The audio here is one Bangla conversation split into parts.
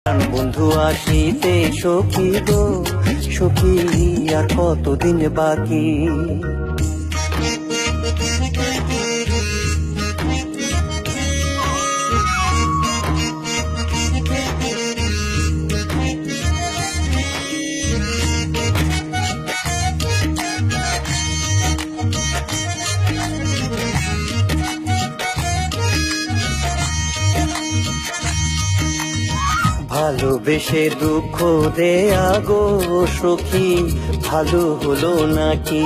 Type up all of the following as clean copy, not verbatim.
বন্ধু আসিতে সখী গো সখী, আর কতদিন বাকি। ভালোবেসে দুঃখ দেয়া গো সখী, ভালো হলো নাকি?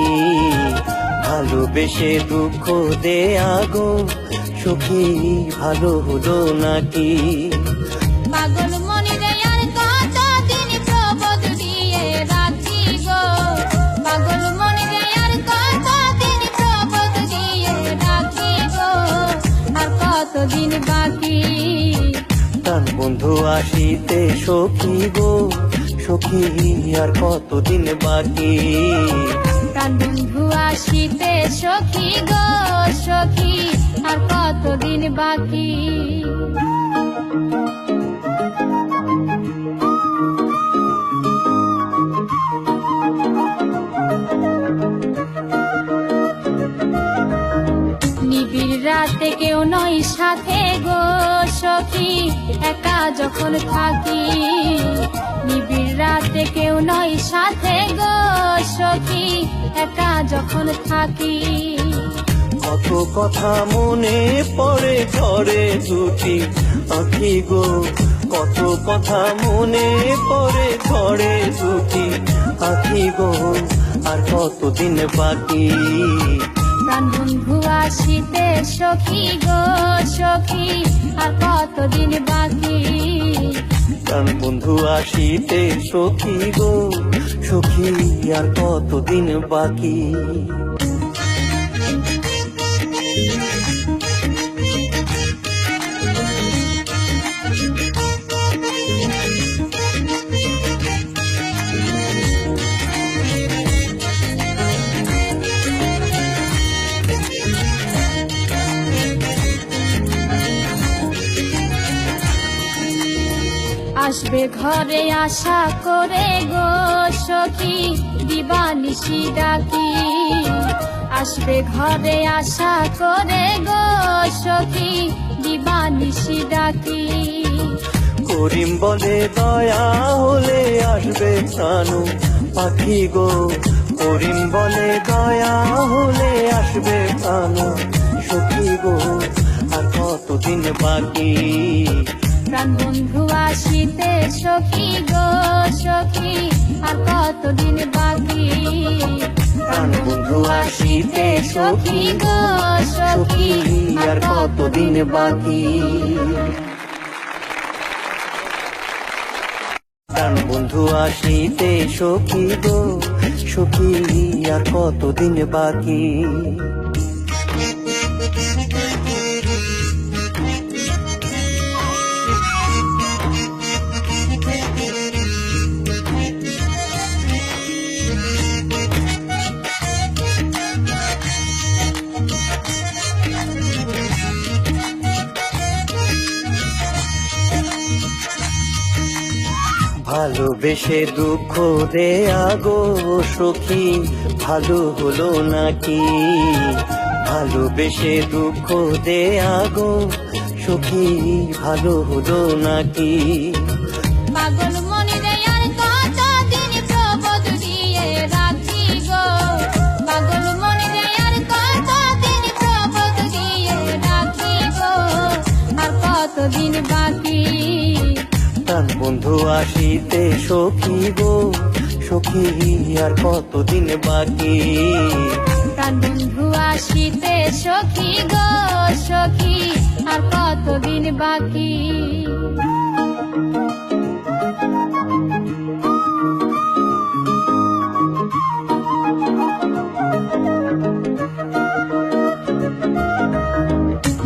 ভালোবেসে দুঃখ দেয়া গো সখী, ভালো হলো নাকি? পাগল মনি দেয়ার কতদিন প্রবোধ দিয়ে রাখি গো, পাগল মনি দেয়ার কতদিন প্রবোধ দিয়ে রাখি গো, আর কতদিন বাকি। প্রাণ বন্ধু আসিতে সখী গো সখী, আর কতদিন বাকি। প্রাণ বন্ধু আসিতে সখী গো সখী, আর কতদিন বাকি। নিবিড় রাতে কেউ নয় সাথে গো সখী, একা যখন থাকি। নিবিড় রাতে কেউ নয় সাথে গো সখী, একা যখন থাকি। কত কথা মনে পড়ে ঘরে দুটি আঁখি গো, কত কথা মনে পড়ে ঘরে দুটি আঁখি গো, আর কতদিন বাকি। প্রাণ বন্ধু আসিতে সখী গো সখী, আর কতদিন বাকি। প্রাণ বন্ধু আসিতে সখী গো সখী, আর কতদিন বাকি। আসবে ঘরে আশা করে গো সখী, দিবানিশি ডাকি। আসবে ঘরে আশা করে গো সখী, দিবানিশি ডাকি। করিম বলে দয়া হলে আসবে প্রাণ পাখি গো, করিম বলে দয়া হলে আসবে প্রাণ সখী গো, আর কতদিন বাকি। প্রাণ বন্ধু আসিতে সখী গো সখী, আর কতদিন বাকি। প্রাণ বন্ধু আসিতে সখী গো সখী, আর কতদিন বাকি। প্রাণ বন্ধু আসিতে সখী গো সখী, আর কতদিন বাকি। ভালোবেসে দুঃখ দেয়া গো সখী, ভালো হলো নাকি? ভালোবেসে দুঃখ দেয়া গো সখী, ভালো হলো নাকি? পাগল মনি দেয়ার কতদিন প্রবোধ দিয়ে রাখি গো, পাগল মনি দেয়ার কতদিন প্রবোধ দিয়ে রাখি গো, আর কতদিন বাকি। প্রাণ বন্ধু আসিতে সখী গো সখী, আর কতদিন বাকি। প্রাণ বন্ধু আসিতে সখী গো সখী, আর কতদিন বাকি।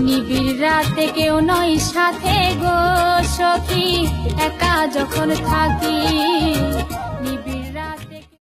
নিবিড় রাতে কেউ নয় সাথে গো সখী, একা যখন থাকি।